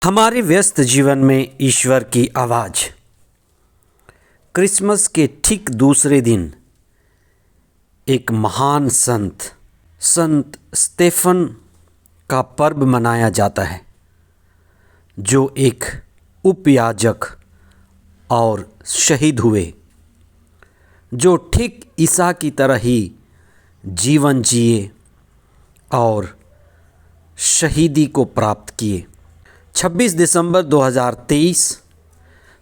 हमारे व्यस्त जीवन में ईश्वर की आवाज़। क्रिसमस के ठीक दूसरे दिन एक महान संत स्टेफन का पर्व मनाया जाता है, जो एक उपयाजक और शहीद हुए, जो ठीक ईसा की तरह ही जीवन जिए और शहीदी को प्राप्त किए। 26 दिसंबर 2023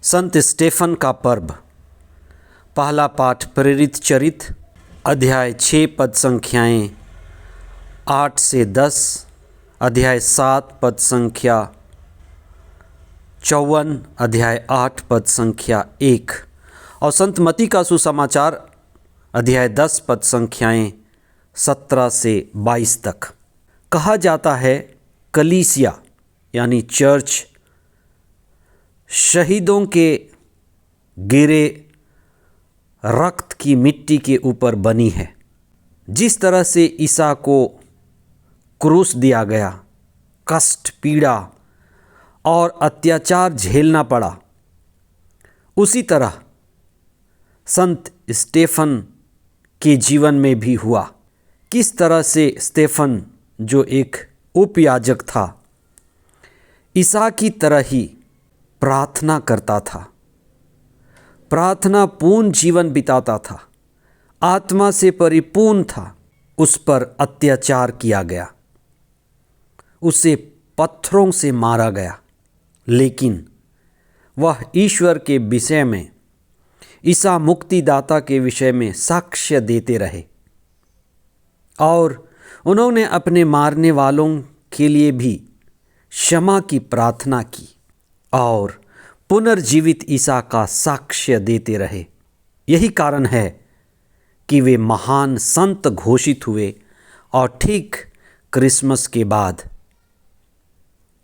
संत स्टेफन का पर्व। पहला पाठ प्रेरित चरित अध्याय 6 पद संख्याएँ 8 से 10, अध्याय 7 पद संख्या 54, अध्याय 8 पद संख्या 1 और संत मत्ती का सुसमाचार अध्याय 10 पद संख्याएँ 17 से 22 तक। कहा जाता है कलीसिया यानी चर्च शहीदों के गिरे रक्त की मिट्टी के ऊपर बनी है। जिस तरह से ईसा को क्रूस दिया गया, कष्ट, पीड़ा और अत्याचार झेलना पड़ा, उसी तरह संत स्टेफन के जीवन में भी हुआ। किस तरह से स्टेफन, जो एक उपयाजक था, ईसा की तरह ही प्रार्थना करता था, प्रार्थना पूर्ण जीवन बिताता था, आत्मा से परिपूर्ण था। उस पर अत्याचार किया गया, उसे पत्थरों से मारा गया, लेकिन वह ईश्वर के विषय में, ईसा मुक्तिदाता के विषय में साक्ष्य देते रहे और उन्होंने अपने मारने वालों के लिए भी क्षमा की प्रार्थना की और पुनर्जीवित ईसा का साक्ष्य देते रहे। यही कारण है कि वे महान संत घोषित हुए और ठीक क्रिसमस के बाद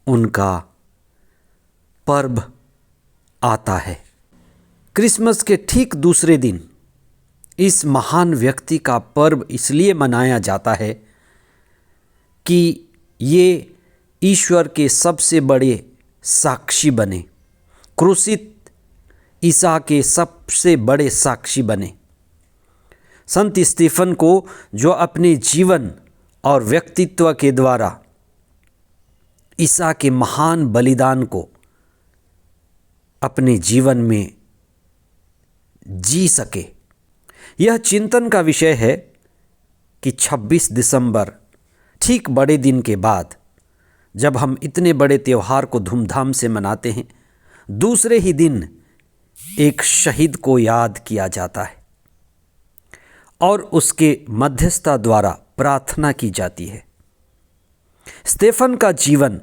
उनका पर्व आता है। क्रिसमस के ठीक दूसरे दिन इस महान व्यक्ति का पर्व इसलिए मनाया जाता है कि ये ईश्वर के सबसे बड़े साक्षी बने, क्रूसित ईसा के सबसे बड़े साक्षी बने। संत स्टीफन को, जो अपने जीवन और व्यक्तित्व के द्वारा ईसा के महान बलिदान को अपने जीवन में जी सके, यह चिंतन का विषय है कि 26 दिसंबर ठीक बड़े दिन के बाद, जब हम इतने बड़े त्यौहार को धूमधाम से मनाते हैं, दूसरे ही दिन एक शहीद को याद किया जाता है और उसके मध्यस्थता द्वारा प्रार्थना की जाती है। स्टेफन का जीवन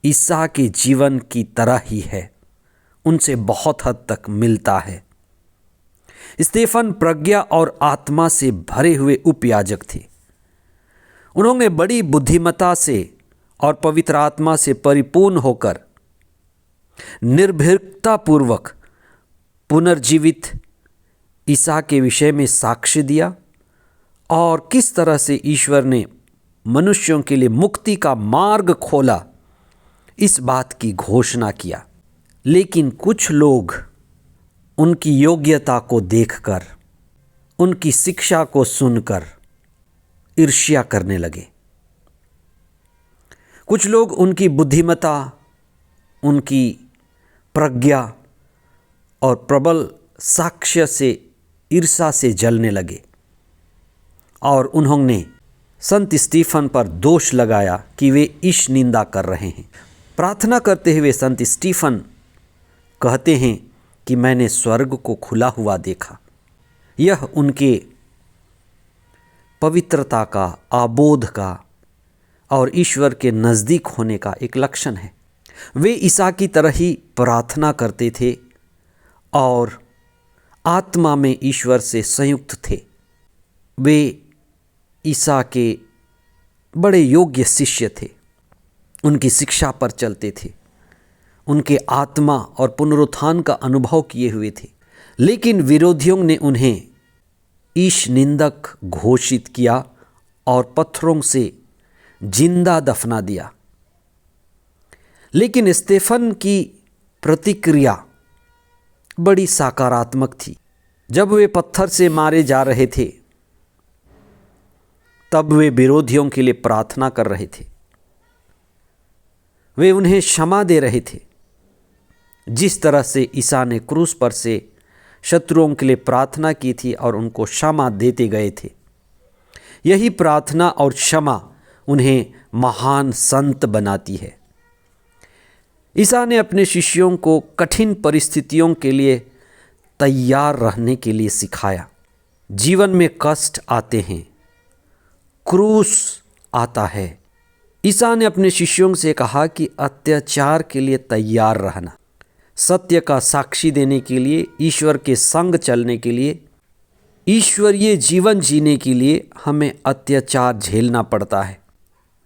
ईसा के जीवन की तरह ही है, उनसे बहुत हद तक मिलता है। स्टेफन प्रज्ञा और आत्मा से भरे हुए उपयाजक थे। उन्होंने बड़ी बुद्धिमत्ता से और पवित्र आत्मा से परिपूर्ण होकर निर्भीकता पूर्वक पुनर्जीवित ईसा के विषय में साक्ष्य दिया और किस तरह से ईश्वर ने मनुष्यों के लिए मुक्ति का मार्ग खोला, इस बात की घोषणा किया। लेकिन कुछ लोग उनकी योग्यता को देखकर, उनकी शिक्षा को सुनकर ईर्ष्या करने लगे। कुछ लोग उनकी बुद्धिमत्ता, उनकी प्रज्ञा और प्रबल साक्ष्य से ईर्ष्या से जलने लगे और उन्होंने संत स्टीफन पर दोष लगाया कि वे ईश निंदा कर रहे हैं। प्रार्थना करते हुए संत स्टीफन कहते हैं कि मैंने स्वर्ग को खुला हुआ देखा। यह उनके पवित्रता का, आबोध का और ईश्वर के नज़दीक होने का एक लक्षण है। वे ईसा की तरह ही प्रार्थना करते थे और आत्मा में ईश्वर से संयुक्त थे। वे ईसा के बड़े योग्य शिष्य थे, उनकी शिक्षा पर चलते थे, उनके आत्मा और पुनरुत्थान का अनुभव किए हुए थे। लेकिन विरोधियों ने उन्हें ईश निंदक घोषित किया और पत्थरों से जिंदा दफना दिया। लेकिन स्तेफन की प्रतिक्रिया बड़ी सकारात्मक थी। जब वे पत्थर से मारे जा रहे थे तब वे विरोधियों के लिए प्रार्थना कर रहे थे। वे उन्हें क्षमा दे रहे थे, जिस तरह से ईसा ने क्रूस पर से शत्रुओं के लिए प्रार्थना की थी और उनको क्षमा देते गए थे। यही प्रार्थना और क्षमा उन्हें महान संत बनाती है। ईसा ने अपने शिष्यों को कठिन परिस्थितियों के लिए तैयार रहने के लिए सिखाया। जीवन में कष्ट आते हैं, क्रूस आता है। ईसा ने अपने शिष्यों से कहा कि अत्याचार के लिए तैयार रहना, सत्य का साक्षी देने के लिए, ईश्वर के संग चलने के लिए, ईश्वरीय जीवन जीने के लिए हमें अत्याचार झेलना पड़ता है।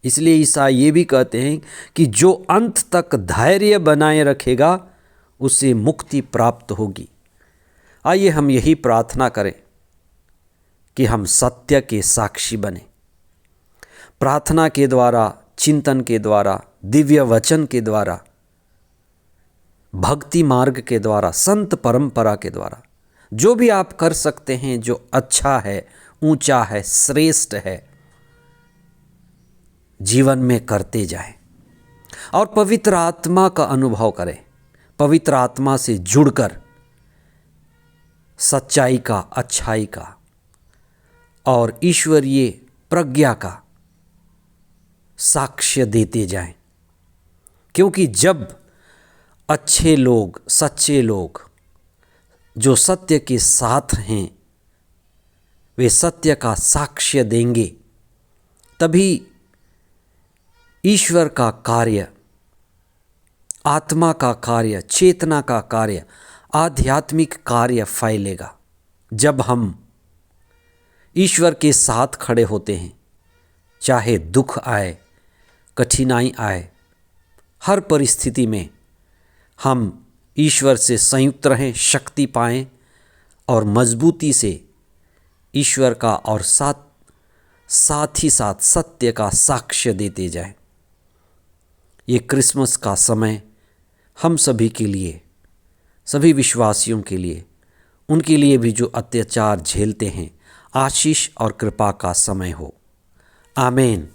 इसलिए ईसा ये भी कहते हैं कि जो अंत तक धैर्य बनाए रखेगा उसे मुक्ति प्राप्त होगी। आइए हम यही प्रार्थना करें कि हम सत्य के साक्षी बने। प्रार्थना के द्वारा, चिंतन के द्वारा, दिव्य वचन के द्वारा, भक्ति मार्ग के द्वारा, संत परंपरा के द्वारा, जो भी आप कर सकते हैं जो अच्छा है, ऊंचा है, श्रेष्ठ है, जीवन में करते जाएं और पवित्र आत्मा का अनुभव करें। पवित्र आत्मा से जुड़कर सच्चाई का, अच्छाई का और ईश्वरीय प्रज्ञा का साक्ष्य देते जाएं। क्योंकि जब अच्छे लोग, सच्चे लोग जो सत्य के साथ हैं, वे सत्य का साक्ष्य देंगे, तभी ईश्वर का कार्य, आत्मा का कार्य, चेतना का कार्य, आध्यात्मिक कार्य फैलेगा। जब हम ईश्वर के साथ खड़े होते हैं, चाहे दुख आए, कठिनाई आए, हर परिस्थिति में हम ईश्वर से संयुक्त रहें, शक्ति पाएं और मजबूती से ईश्वर का और साथ ही साथ सत्य का साक्ष्य देते जाएं। ये क्रिसमस का समय हम सभी के लिए, सभी विश्वासियों के लिए, उनके लिए भी जो अत्याचार झेलते हैं, आशीष और कृपा का समय हो। आमीन।